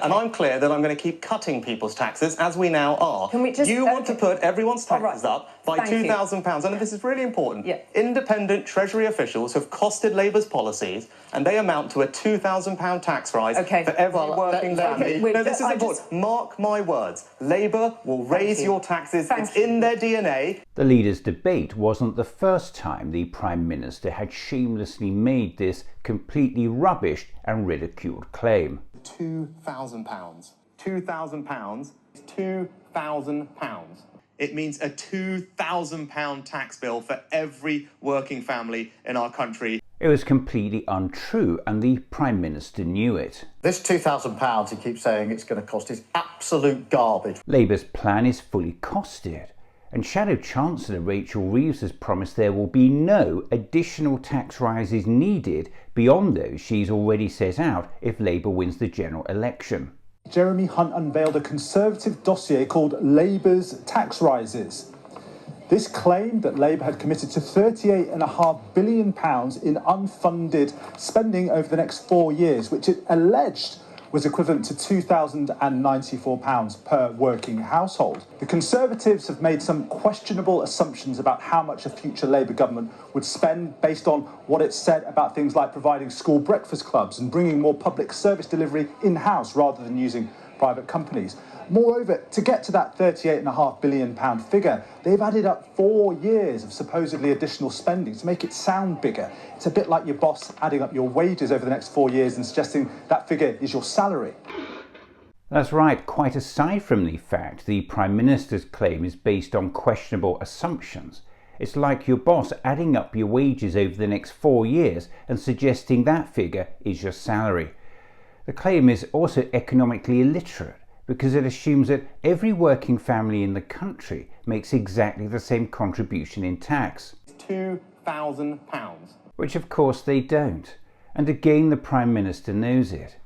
And I'm clear that I'm going to keep cutting people's taxes, as we now are. Can we just, you want to put everyone's taxes up by £2,000, and this is really important. Yeah. Independent Treasury officials have costed Labour's policies, and they amount to a £2,000 tax rise for every working family. No, this is important. Mark my words. Labour will raise your taxes. It's in their DNA. The leaders' debate wasn't the first time the Prime Minister had shamelessly made this completely rubbish and ridiculed claim. £2,000. £2,000 is £2,000. It means a £2,000 tax bill for every working family in our country. It was completely untrue, and the Prime Minister knew it. This £2,000 he keeps saying it's going to cost is absolute garbage. Labour's plan is fully costed, and Shadow Chancellor Rachel Reeves has promised there will be no additional tax rises needed beyond those she's already set out if Labour wins the general election. Jeremy Hunt unveiled a Conservative dossier called Labour's Tax Rises. This claimed that Labour had committed to £38.5 billion in unfunded spending over the next 4 years, which it alleged was equivalent to £2,094 per working household. The Conservatives have made some questionable assumptions about how much a future Labour government would spend based on what it said about things like providing school breakfast clubs and bringing more public service delivery in-house rather than using private companies. Moreover, to get to that £38.5 billion figure, they've added up 4 years of supposedly additional spending to make it sound bigger. It's a bit like your boss adding up your wages over the next 4 years and suggesting that figure is your salary. That's right, quite aside from the fact the Prime Minister's claim is based on questionable assumptions. It's like your boss adding up your wages over the next 4 years and suggesting that figure is your salary. The claim is also economically illiterate, because it assumes that every working family in the country makes exactly the same contribution in tax. £2,000. Which of course they don't, and again the Prime Minister knows it.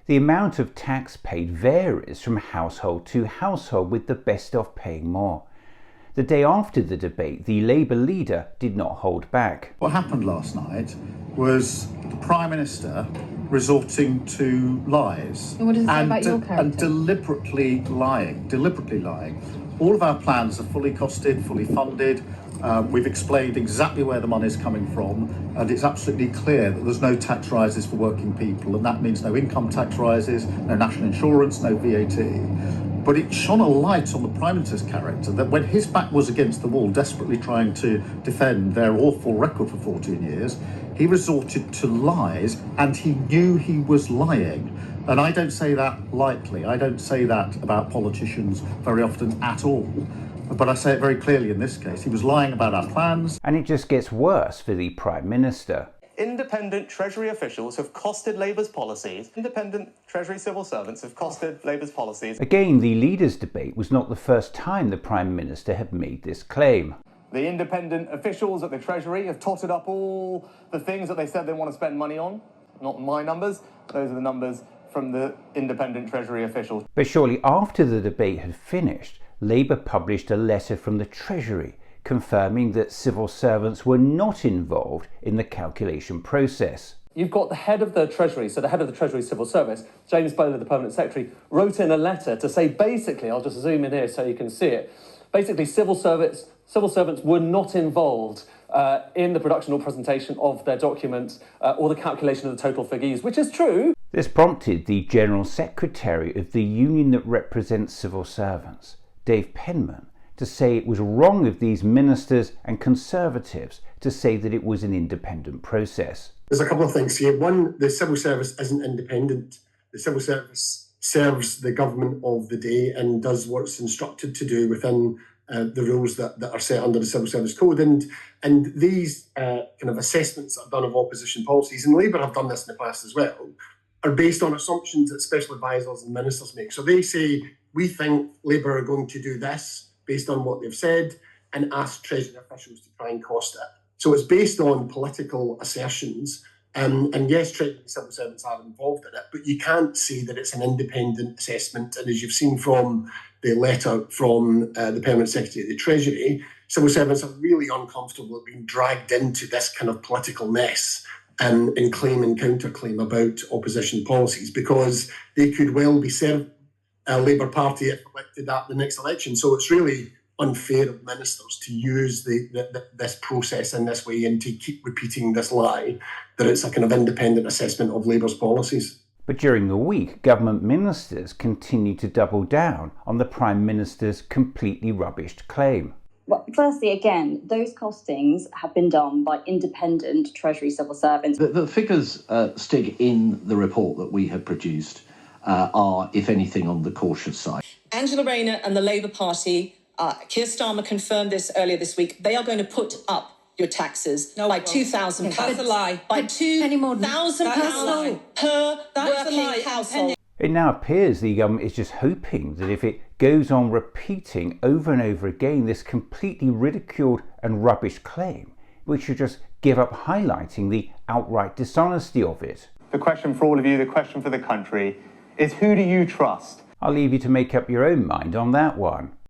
The amount of tax paid varies from household to household, with the best off paying more. The day after the debate, the Labour leader did not hold back. What happened last night was the Prime Minister resorting to lies. What does it say about your character? And deliberately lying. All of our plans are fully costed, fully funded. We've explained exactly where the money is coming from, and it's absolutely clear that there's no tax rises for working people, and that means no income tax rises, no national insurance, no VAT. But it shone a light on the Prime Minister's character, that when his back was against the wall, desperately trying to defend their awful record for 14 years, he resorted to lies, and he knew he was lying. And I don't say that lightly. I don't say that about politicians very often at all. But I say it very clearly in this case. He was lying about our plans. And it just gets worse for the Prime Minister. Independent Treasury officials have costed Labour's policies. Independent Treasury civil servants have costed Labour's policies. Again, the leaders' debate was not the first time the Prime Minister had made this claim. The independent officials at the Treasury have totted up all the things that they said they want to spend money on. Not my numbers, those are the numbers from the independent Treasury officials. But shortly after the debate had finished, Labour published a letter from the Treasury confirming that civil servants were not involved in the calculation process. You've got the head of the Treasury, so the head of the Treasury Civil Service, James Bowler, the Permanent Secretary, wrote in a letter to say basically, I'll just zoom in here so you can see it, basically civil servants were not involved in the production or presentation of their documents or the calculation of the total figures, which is true. This prompted the General Secretary of the union that represents civil servants, Dave Penman, to say it was wrong of these ministers and Conservatives to say that it was an independent process. There's a couple of things here. One, the civil service isn't independent. The civil service serves the government of the day and does what it's instructed to do within the rules that are set under the Civil Service Code. And these kind of assessments that are done of opposition policies, and Labour have done this in the past as well, are based on assumptions that special advisors and ministers make. So they say, we think Labour are going to do this based on what they've said, and ask Treasury officials to try and cost it. So it's based on political assertions, and yes, Treasury civil servants are involved in it, but you can't say that it's an independent assessment. And as you've seen from the letter from the Permanent Secretary of the Treasury, civil servants are really uncomfortable at being dragged into this kind of political mess. and claim and counterclaim about opposition policies, because they could well be served a Labour Party if elected at the next election. So it's really unfair of ministers to use this process in this way and to keep repeating this lie that it's a kind of independent assessment of Labour's policies. But during the week, government ministers continued to double down on the Prime Minister's completely rubbished claim. Well, firstly, again, those costings have been done by independent Treasury civil servants. The figures, Stig, in the report that we have produced are, if anything, on the cautious side. Angela Rayner and the Labour Party, Keir Starmer confirmed this earlier this week, they are going to put up your taxes by £2,000. That's a lie. By £2,000 per working household. It now appears the government is just hoping that if it goes on repeating over and over again this completely ridiculed and rubbish claim, we should just give up highlighting the outright dishonesty of it. The question for all of you, the question for the country, is who do you trust? I'll leave you to make up your own mind on that one.